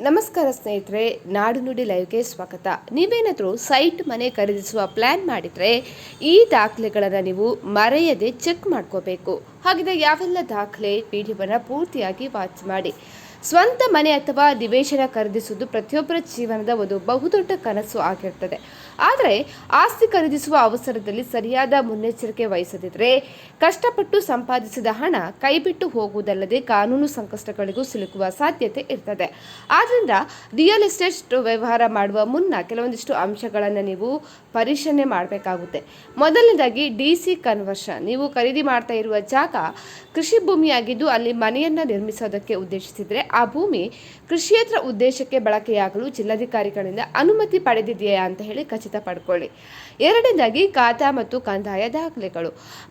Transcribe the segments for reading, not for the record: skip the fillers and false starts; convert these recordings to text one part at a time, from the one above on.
ನಮಸ್ಕಾರ ಸ್ನೇಹಿತರೆ, ನಾಡು ನುಡಿ ಲೈವ್ಗೆ ಸ್ವಾಗತ. ನೀವೇನಾದರೂ ಸೈಟ್ ಮನೆ ಖರೀದಿಸುವ ಪ್ಲಾನ್ ಮಾಡಿದರೆ ಈ ದಾಖಲೆಗಳನ್ನು ನೀವು ಮರೆಯದೆ ಚೆಕ್ ಮಾಡ್ಕೋಬೇಕು. ಹಾಗಿದ್ರೆ ಯಾವೆಲ್ಲ ದಾಖಲೆ? ವಿಡಿಯೋವನ್ನು ಪೂರ್ತಿಯಾಗಿ ವಾಚ್ ಮಾಡಿ. ಸ್ವಂತ ಮನೆ ಅಥವಾ ನಿವೇಶನ ಖರೀದಿಸುವುದು ಪ್ರತಿಯೊಬ್ಬರ ಜೀವನದ ಒಂದು ಬಹುದೊಡ್ಡ ಕನಸು ಆಗಿರ್ತದೆ. ಆದರೆ ಆಸ್ತಿ ಖರೀದಿಸುವ ಅವಸರದಲ್ಲಿ ಸರಿಯಾದ ಮುನ್ನೆಚ್ಚರಿಕೆ ವಹಿಸದಿದ್ದರೆ ಕಷ್ಟಪಟ್ಟು ಸಂಪಾದಿಸಿದ ಹಣ ಕೈಬಿಟ್ಟು ಹೋಗುವುದಲ್ಲದೆ ಕಾನೂನು ಸಂಕಷ್ಟಗಳಿಗೂ ಸಿಲುಕುವ ಸಾಧ್ಯತೆ ಇರ್ತದೆ. ಆದ್ದರಿಂದ ರಿಯಲ್ ಎಸ್ಟೇಟ್ ವ್ಯವಹಾರ ಮಾಡುವ ಮುನ್ನ ಕೆಲವೊಂದಿಷ್ಟು ಅಂಶಗಳನ್ನು ನೀವು ಪರಿಶೀಲನೆ ಮಾಡಬೇಕಾಗುತ್ತೆ. ಮೊದಲನೇದಾಗಿ ಡಿಸಿ ಕನ್ವರ್ಷನ್. ನೀವು ಖರೀದಿ ಮಾಡ್ತಾ ಇರುವ ಜಾಗ ಕೃಷಿ ಭೂಮಿಯಾಗಿದ್ದು ಅಲ್ಲಿ ಮನೆಯನ್ನು ನಿರ್ಮಿಸೋದಕ್ಕೆ ಉದ್ದೇಶಿಸಿದರೆ ಆ ಭೂಮಿ ಕೃಷಿಯೇತರ ಉದ್ದೇಶಕ್ಕೆ ಬಳಕೆಯಾಗಲು ಜಿಲ್ಲಾಧಿಕಾರಿಗಳಿಂದ ಅನುಮತಿ ಪಡೆದಿದೆಯಾ ಅಂತ ಹೇಳಿ ಖಚಿತಪಡಿಕೊಳ್ಳಿ. ಎರಡನೇದಾಗಿ ಖಾತಾ ಮತ್ತು ಕಂದಾಯ ದಾಖಲೆಗಳು.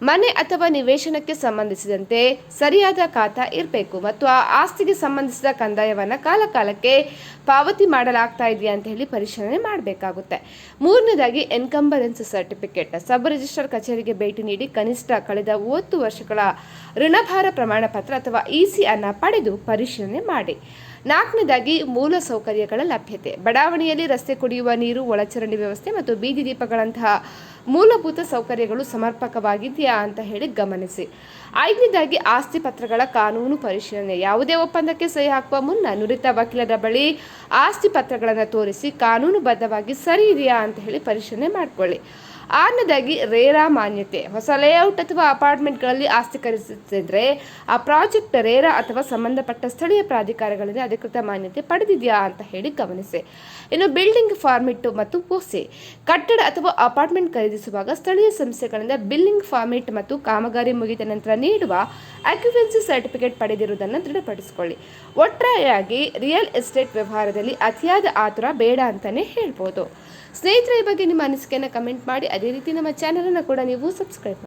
ಮನೆ ಅಥವಾ ನಿವೇಶನಕ್ಕೆ ಸಂಬಂಧಿಸಿದಂತೆ ಸರಿಯಾದ ಖಾತಾ ಇರಬೇಕು ಮತ್ತು ಆ ಆಸ್ತಿಗೆ ಸಂಬಂಧಿಸಿದ ಕಂದಾಯವನ್ನು ಕಾಲಕಾಲಕ್ಕೆ ಪಾವತಿ ಮಾಡಲಾಗ್ತಾ ಇದೆಯಾ ಅಂತ ಹೇಳಿ ಪರಿಶೀಲನೆ ಮಾಡಬೇಕಾಗುತ್ತೆ. ಮೂರನೇದಾಗಿ ಎನ್ಕಂಬರೆನ್ಸ್ ಸರ್ಟಿಫಿಕೇಟ್. ಸಬ್ ರಿಜಿಸ್ಟರ್ ಕಚೇರಿಗೆ ಭೇಟಿ ನೀಡಿ ಕನಿಷ್ಠ ಕಳೆದ 30 ವರ್ಷಗಳ ಋಣಭಾರ ಪ್ರಮಾಣ ಪತ್ರ ಅಥವಾ ಇಸಿ ಅನ್ನು ಪಡೆದು ಪರಿಶೀಲನೆ ಮಾಡಿ. ನಾಲ್ಕನೇದಾಗಿ ಮೂಲ ಸೌಕರ್ಯಗಳ ಲಭ್ಯತೆ. ಬಡಾವಣೆಯಲ್ಲಿ ರಸ್ತೆ, ಕುಡಿಯುವ ನೀರು, ಒಳಚರಂಡಿ ವ್ಯವಸ್ಥೆ ಮತ್ತು ಬೀದಿ ದೀಪಗಳಂತಹ ಮೂಲಭೂತ ಸೌಕರ್ಯಗಳು ಸಮರ್ಪಕವಾಗಿದೆಯಾ ಅಂತ ಹೇಳಿ ಗಮನಿಸಿ. ಐದನೇದಾಗಿ ಆಸ್ತಿ ಪತ್ರಗಳ ಕಾನೂನು ಪರಿಶೀಲನೆ. ಯಾವುದೇ ಒಪ್ಪಂದಕ್ಕೆ ಸಹಿ ಹಾಕುವ ಮುನ್ನ ನುರಿತ ವಕೀಲರ ಬಳಿ ಆಸ್ತಿ ಪತ್ರಗಳನ್ನು ತೋರಿಸಿ ಕಾನೂನುಬದ್ಧವಾಗಿ ಸರಿ ಇದೆಯಾ ಅಂತ ಹೇಳಿ ಪರಿಶೀಲನೆ ಮಾಡಿಕೊಳ್ಳಿ. ಆರನೇದಾಗಿ ರೇರಾ ಮಾನ್ಯತೆ. ಹೊಸ ಲೇಔಟ್ ಅಥವಾ ಅಪಾರ್ಟ್ಮೆಂಟ್ಗಳಲ್ಲಿ ಆಸ್ತಿ ಖರೀದಿಸಿದ್ರೆ ಆ ಪ್ರಾಜೆಕ್ಟ್ ರೇರಾ ಅಥವಾ ಸಂಬಂಧಪಟ್ಟ ಸ್ಥಳೀಯ ಪ್ರಾಧಿಕಾರಗಳಿಂದ ಅಧಿಕೃತ ಮಾನ್ಯತೆ ಪಡೆದಿದೆಯಾ ಅಂತ ಹೇಳಿ ಗಮನಿಸಿ. ಇನ್ನು ಬಿಲ್ಡಿಂಗ್ ಫಾರ್ಮಿಟ್ ಮತ್ತು ಪೋಸೆ. ಕಟ್ಟಡ ಅಥವಾ ಅಪಾರ್ಟ್ಮೆಂಟ್ ಖರೀದಿಸುವಾಗ ಸ್ಥಳೀಯ ಸಂಸ್ಥೆಗಳಿಂದ ಬಿಲ್ಡಿಂಗ್ ಫಾರ್ಮಿಟ್ ಮತ್ತು ಕಾಮಗಾರಿ ಮುಗಿದ ನಂತರ ನೀಡುವ ಆಕ್ಯುಪೆನ್ಸಿ ಸರ್ಟಿಫಿಕೇಟ್ ಪಡೆದಿರುವುದನ್ನು ದೃಢಪಡಿಸಿಕೊಳ್ಳಿ. ಒಟ್ಟಾರೆಯಾಗಿ ರಿಯಲ್ ಎಸ್ಟೇಟ್ ವ್ಯವಹಾರದಲ್ಲಿ ಅತಿಯಾದ ಆತುರ ಬೇಡ ಅಂತಾನೆ ಹೇಳ್ಬೋದು. ಸ್ನೇಹಿತರೆ, ಈ ಬಗ್ಗೆ ನಿಮ್ಮ ಅನಿಸಿಕೆಯನ್ನು ಕಮೆಂಟ್ ಮಾಡಿ. ಅದೇ ರೀತಿ ನಮ್ಮ ಚಾನಲನ್ನು ಕೂಡ ನೀವು ಸಬ್ಸ್ಕ್ರೈಬ್ ಮಾಡಿ.